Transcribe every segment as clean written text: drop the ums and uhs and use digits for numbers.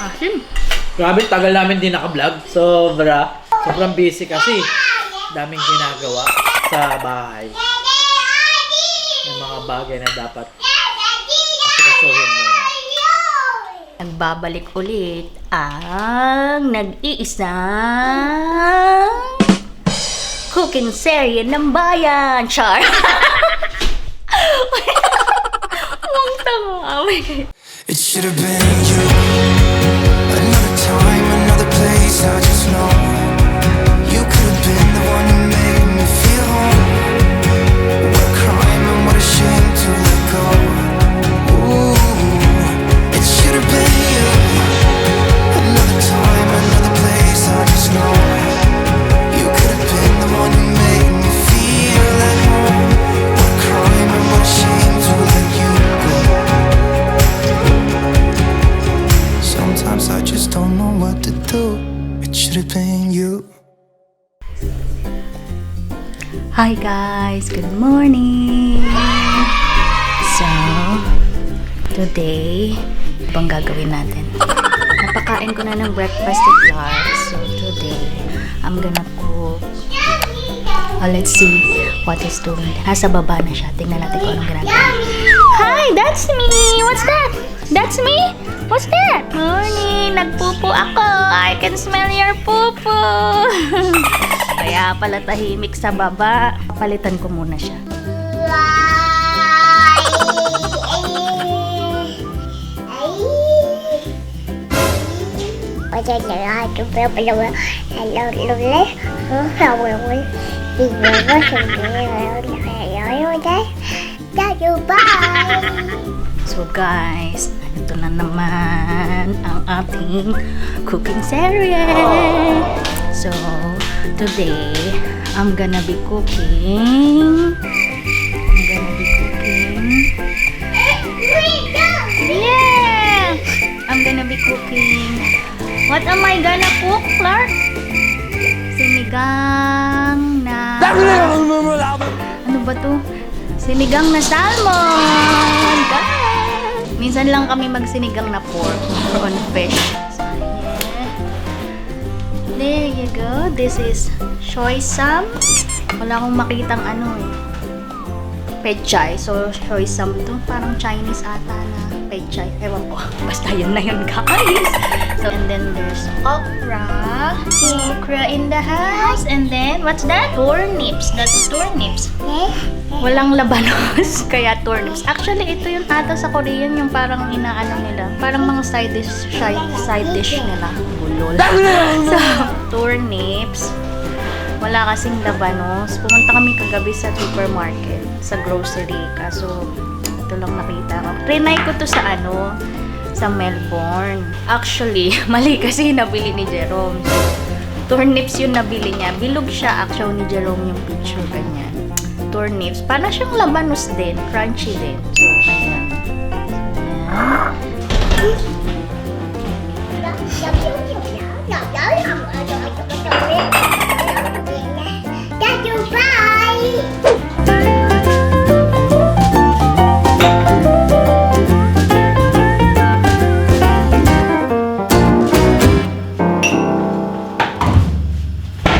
Asim. Grabe, tagal namin din naka-vlog. Sobrang busy kasi. Daming ginagawa sa bahay. May mga bagay na dapat asikasuhin muna. Nagbabalik ulit ang nag-iisang cooking serye ng bayan. Char! Huwag tanga. It should have been you. Another time, another place, I just know you could have been the one who made me feel home. What a crime and what a shame to let go. Ooh, it should have been you. Another time, another place, I just know you could have been the one who made me feel at home. What a crime and what a shame to let you go. Sometimes I just don't know what to do. It should have been you. Hi guys, good morning! So, today, bang gagawin natin? Napakain ko na ng breakfast si Clark. So, today, I'm gonna cook. Let's see what he's doing. Nasa baba na siya. Tingnan natin kung anong ginagawa. Hi, that's me! What's that? That's me? What's that? Morning! Nagpupo ako! I can smell your pupo! Kaya pala tahimik sa baba. Palitan ko muna siya. So guys, ito na naman ang ating cooking series. So, today, I'm gonna be cooking. Yeah! I'm gonna be cooking. What am I gonna cook, Clark? Sinigang na... Ano ba to? Sinigang na salmon! God! Minsan lang kami magsinigang na pork on fish. So, yeah. There you go. This is soy sam. Wala akong makitang ano eh. Pechay. So, soy sam to. Parang Chinese ata na pechay. Ewan ko. Basta yun na yun, guys. So, and then there's okra. Okra in the house. And then, what's that? Turnips. That's turnips. Walang labanos, kaya turnips. Actually, ito yung ata sa Korean, yung parang inaano nila. Parang mga side dish nila. Bulol. So, turnips. Wala kasing labanos. Pumunta kami kagabi sa supermarket, sa grocery. Kaso, ito lang nakita ko. Trinay ko to sa sa Melbourne. Actually, mali kasi nabili ni Jerome. So, turnips yung nabili niya. Bilog siya. Actually, ni Jerome yung picture ganyan. Turnips. Para siyang labanos din. Crunchy din. So, ayan.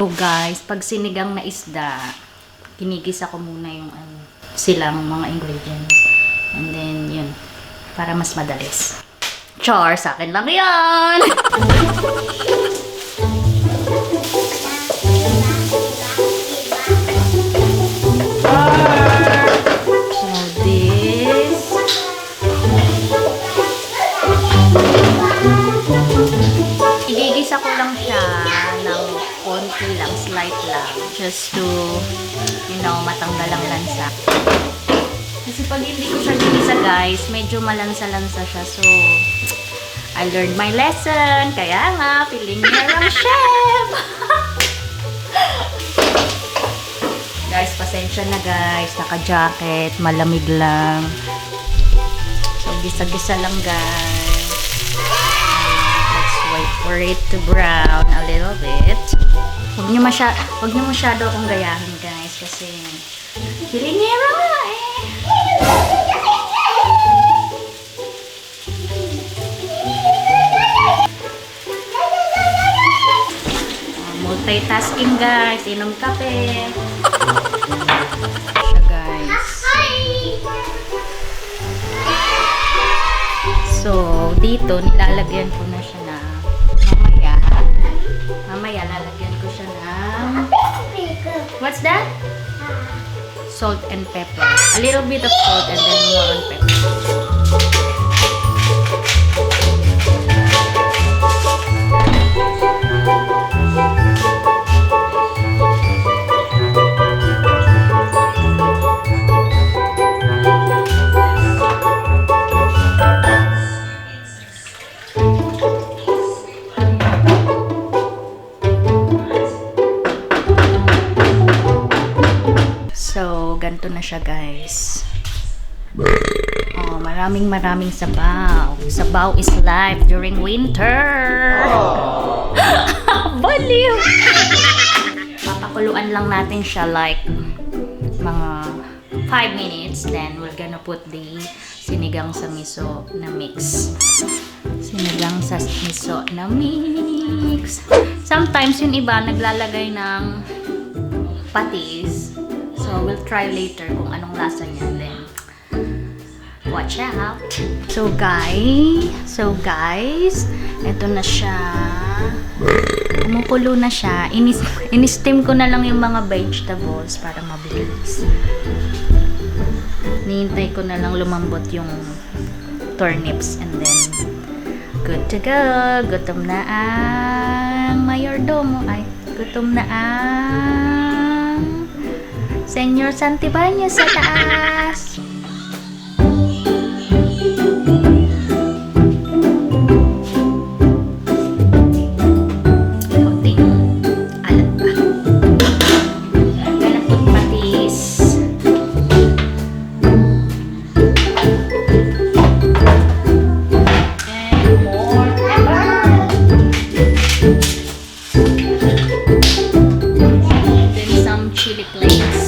So guys, pag sinigang na isda, kinigisa ko muna yung silang mga ingredients. And then, yun. Para mas madalis. Char! Sa akin lang yan! So, this. Igigisa ko lang siya ng konti lang, slight lang. Just to, matanggal ang lansa. Kasi pag hindi ko siya ginisa guys, medyo malansa-lansa siya. So, I learned my lesson. Kaya nga, feeling niya ang chef. Guys, pasensya na guys. Naka-jacket, malamig lang. So, gisa-gisa lang guys. Let's wait for it to brown a little bit. Huwag niyo masyado akong gayahin guys. Kasi, hilinira nga eh. multitasking guys. Inom kape. So guys. So, dito nilalagyan ko na siya na mamaya lalagyan ko siya ng what's that? Salt and pepper. A little bit of salt and then more on pepper. So, ganito na siya guys. Oh, maraming sabaw. Sabaw is life during winter. Baliw! Papakuluan lang natin siya like mga 5 minutes. Then, we're gonna put the sinigang sa miso na mix. Sinigang sa miso na mix. Sometimes yung iba naglalagay ng patis. So, we'll try later kung anong lasa niya. Then, watch out. So guys, eto na siya. Kumukulo na siya. In-steam ko na lang yung mga vegetables para mabilis. Nihintay ko na lang lumambot yung turnips and then good to go. Gutom na ang mayordomo. Ay, gutom na ang Senyor Santibanya sa taas. Konting alat pa. Gonna put patis. And more pepper. Then some chili flakes.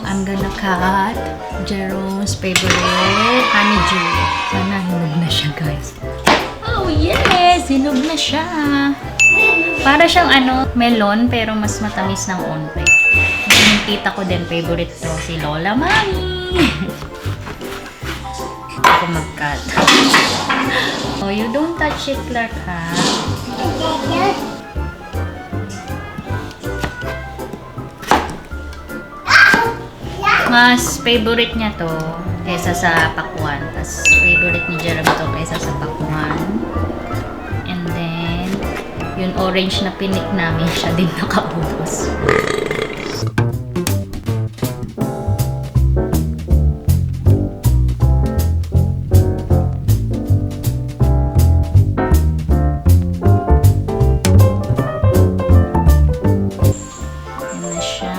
I'm gonna cut Jerome's favorite honeydew. Sana hinog na siya, guys. Oh yes! Hinog na siya. Para siyang melon pero mas matamis ng onte. Yung tita ko din, favorite to. Si Lola Mami. Ako mag-cut. Oh, you don't touch it, Clark, ha? Mas favorite niya to kaysa sa pakwan. Tapos favorite ni Jerome to kaysa sa pakwan. And then, yung orange na pinik namin, siya din nakaubos. Yan na siya.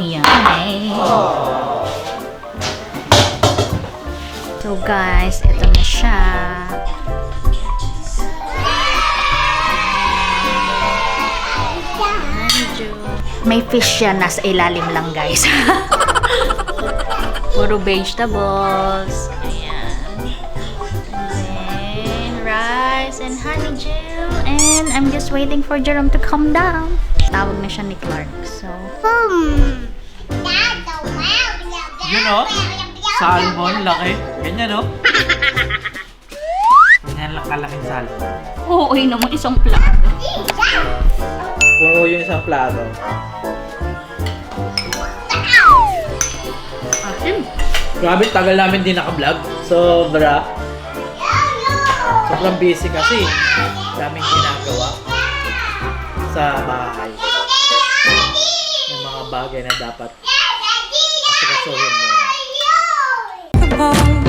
Yummy! So guys, ito na siya. May fish siya, nasa ilalim lang guys. Puro vegetables. Ayan. And then rice and honeydew. And I'm just waiting for Jerome to come down. Tawag na siya ni Clark. So, Yun o. Salmon, laki. Ganyan o. Ganyan lang kalaking salmon. oo, yun naman isang plato. Puro yung isang plato. Asim. Grabe, tagal namin din naka-vlog. Sobrang busy kasi. Daming ginagawa sa bahay. Yung mga bagay na dapat asikasuhin muna. bong